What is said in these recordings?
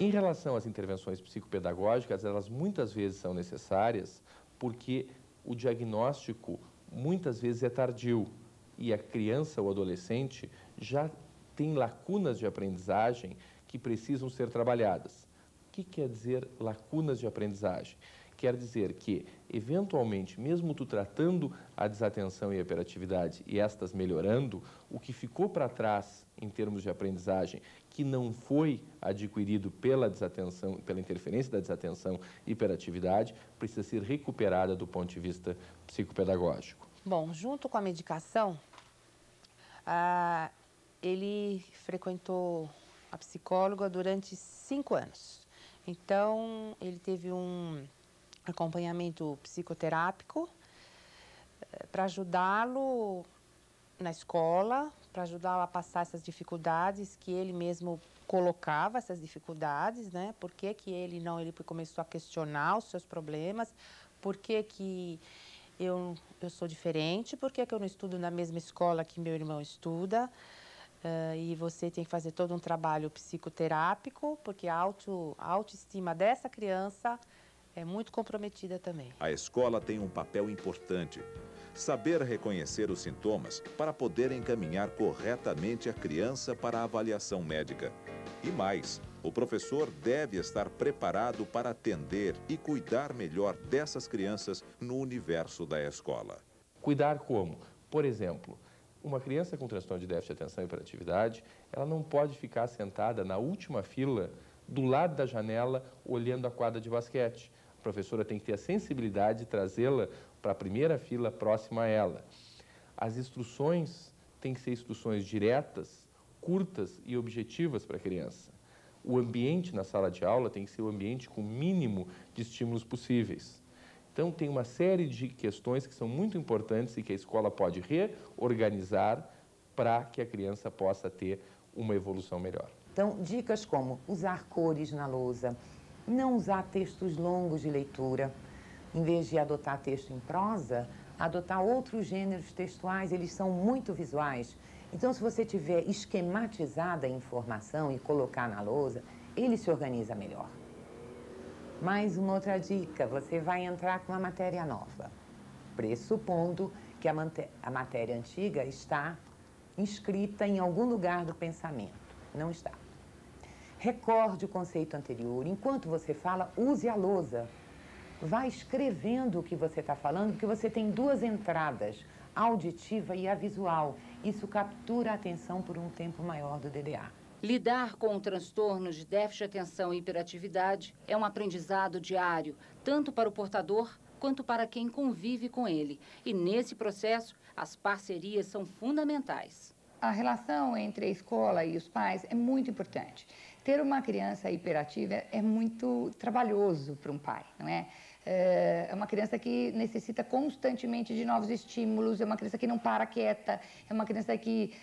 Em relação às intervenções psicopedagógicas, elas muitas vezes são necessárias porque o diagnóstico muitas vezes é tardio e a criança ou adolescente já tem lacunas de aprendizagem que precisam ser trabalhadas. O que quer dizer lacunas de aprendizagem? Quer dizer que, eventualmente, mesmo tu tratando a desatenção e a hiperatividade e estas melhorando, o que ficou para trás em termos de aprendizagem, que não foi adquirido pela desatenção, pela interferência da desatenção e hiperatividade, precisa ser recuperada do ponto de vista psicopedagógico. Bom, junto com a medicação, ele frequentou a psicóloga durante 5 anos. Então, ele teve um acompanhamento psicoterápico para ajudá-lo na escola, para ajudá-lo a passar essas dificuldades que ele mesmo colocava, essas dificuldades, né? Por que que ele começou a questionar os seus problemas, por que que eu sou diferente, por que que eu não estudo na mesma escola que meu irmão estuda, e você tem que fazer todo um trabalho psicoterápico, porque a autoestima dessa criança é muito comprometida também. A escola tem um papel importante. Saber reconhecer os sintomas para poder encaminhar corretamente a criança para a avaliação médica. E mais, o professor deve estar preparado para atender e cuidar melhor dessas crianças no universo da escola. Cuidar como? Por exemplo, uma criança com transtorno de déficit de atenção e hiperatividade, ela não pode ficar sentada na última fila do lado da janela olhando a quadra de basquete. A professora tem que ter a sensibilidade de trazê-la para a primeira fila próxima a ela. As instruções têm que ser instruções diretas, curtas e objetivas para a criança. O ambiente na sala de aula tem que ser o ambiente com o mínimo de estímulos possíveis. Então, tem uma série de questões que são muito importantes e que a escola pode reorganizar para que a criança possa ter uma evolução melhor. Então, dicas como usar cores na lousa, não usar textos longos de leitura. Em vez de adotar texto em prosa, adotar outros gêneros textuais, eles são muito visuais. Então, se você tiver esquematizada a informação e colocar na lousa, ele se organiza melhor. Mais uma outra dica, você vai entrar com uma matéria nova, pressupondo que a matéria antiga está inscrita em algum lugar do pensamento. Não está. Recorde o conceito anterior. Enquanto você fala, use a lousa. Vá escrevendo o que você está falando, porque você tem 2 entradas, a auditiva e a visual. Isso captura a atenção por um tempo maior do DDA. Lidar com o transtorno de déficit de atenção e hiperatividade é um aprendizado diário, tanto para o portador quanto para quem convive com ele. E nesse processo, as parcerias são fundamentais. A relação entre a escola e os pais é muito importante. Ter uma criança hiperativa é muito trabalhoso para um pai, não é? É uma criança que necessita constantemente de novos estímulos, é uma criança que não para quieta, é uma criança que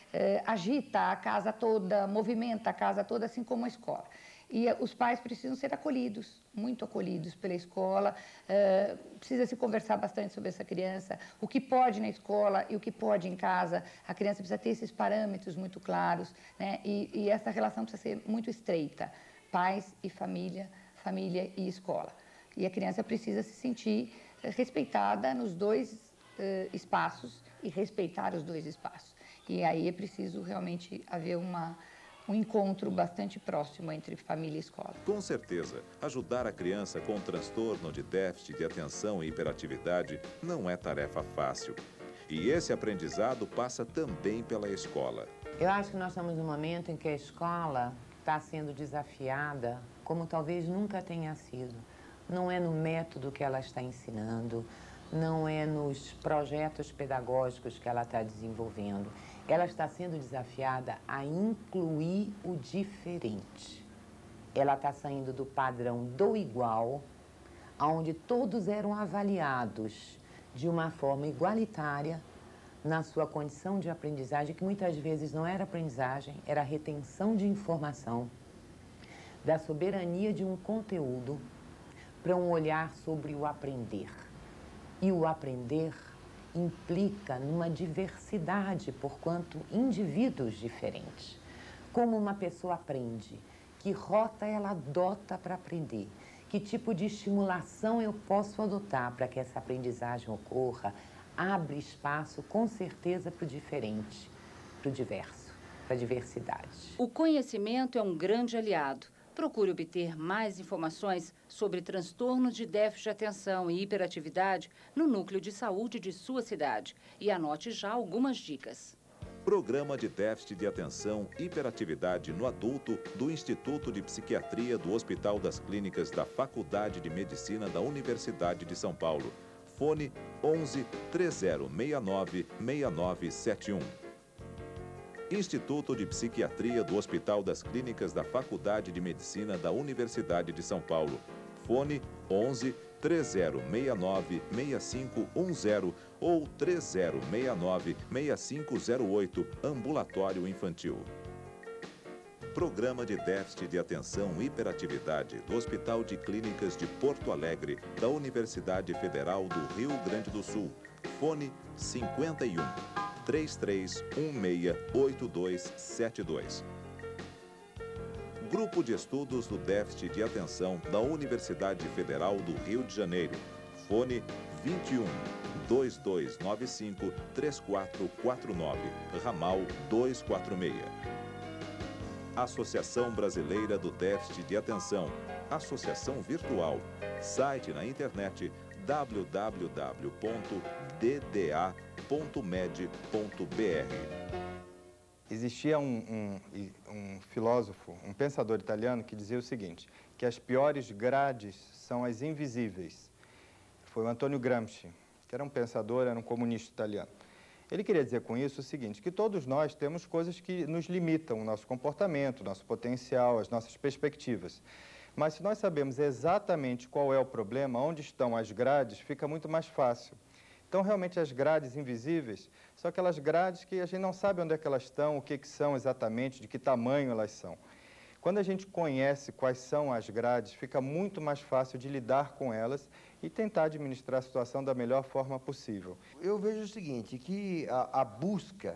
agita a casa toda, movimenta a casa toda, assim como a escola. E os pais precisam ser acolhidos, muito acolhidos pela escola, precisa se conversar bastante sobre essa criança, o que pode na escola e o que pode em casa, a criança precisa ter esses parâmetros muito claros, né? E essa relação precisa ser muito estreita, pais e família, família e escola. E a criança precisa se sentir respeitada nos 2 espaços e respeitar os 2 espaços. E aí é preciso realmente haver um encontro bastante próximo entre família e escola. Com certeza, ajudar a criança com transtorno de déficit de atenção e hiperatividade não é tarefa fácil. E esse aprendizado passa também pela escola. Eu acho que nós estamos num momento em que a escola está sendo desafiada como talvez nunca tenha sido. Não é no método que ela está ensinando, não é nos projetos pedagógicos que ela está desenvolvendo. Ela está sendo desafiada a incluir o diferente. Ela está saindo do padrão do igual, onde todos eram avaliados de uma forma igualitária na sua condição de aprendizagem, que muitas vezes não era aprendizagem, era retenção de informação, da soberania de um conteúdo para um olhar sobre o aprender. E o aprender implica numa diversidade, porquanto indivíduos diferentes. Como uma pessoa aprende? Que rota ela adota para aprender? Que tipo de estimulação eu posso adotar para que essa aprendizagem ocorra? Abre espaço, com certeza, para o diferente, para o diverso, para a diversidade. O conhecimento é um grande aliado. Procure obter mais informações sobre transtornos de déficit de atenção e hiperatividade no núcleo de saúde de sua cidade e anote já algumas dicas. Programa de Déficit de Atenção e Hiperatividade no Adulto do Instituto de Psiquiatria do Hospital das Clínicas da Faculdade de Medicina da Universidade de São Paulo. Fone 11 3069 6971. Instituto de Psiquiatria do Hospital das Clínicas da Faculdade de Medicina da Universidade de São Paulo. Fone 11 3069 6510 ou 3069 6508, Ambulatório Infantil. Programa de Déficit de Atenção e Hiperatividade do Hospital de Clínicas de Porto Alegre, da Universidade Federal do Rio Grande do Sul. Fone 51 33168272. Grupo de Estudos do Déficit de Atenção da Universidade Federal do Rio de Janeiro. Fone 21 2295 3449, ramal 246. Associação Brasileira do Déficit de Atenção. Associação virtual. Site na internet www.dda.med.br. Existia um filósofo, um pensador italiano que dizia o seguinte, que as piores grades são as invisíveis. Foi o Antônio Gramsci, que era um pensador, era um comunista italiano. Ele queria dizer com isso o seguinte, que todos nós temos coisas que nos limitam, o nosso comportamento, o nosso potencial, as nossas perspectivas. Mas se nós sabemos exatamente qual é o problema, onde estão as grades, fica muito mais fácil. Então, realmente, as grades invisíveis são aquelas grades que a gente não sabe onde é que elas estão, o que são exatamente, de que tamanho elas são. Quando a gente conhece quais são as grades, fica muito mais fácil de lidar com elas e tentar administrar a situação da melhor forma possível. Eu vejo o seguinte, que a busca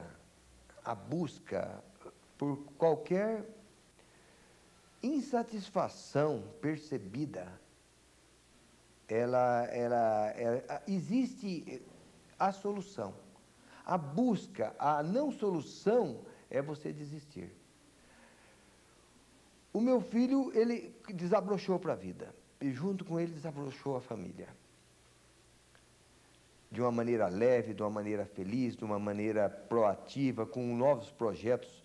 por qualquer insatisfação percebida, existe a solução. A busca, a não solução é você desistir. O meu filho, ele desabrochou para a vida, e junto com ele desabrochou a família. De uma maneira leve, de uma maneira feliz, de uma maneira proativa, com novos projetos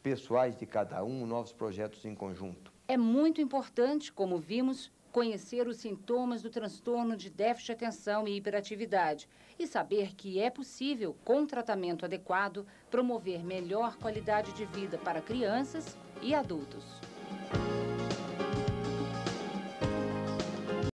pessoais de cada um, novos projetos em conjunto. É muito importante, como vimos, conhecer os sintomas do transtorno de déficit de atenção e hiperatividade e saber que é possível, com tratamento adequado, promover melhor qualidade de vida para crianças e adultos.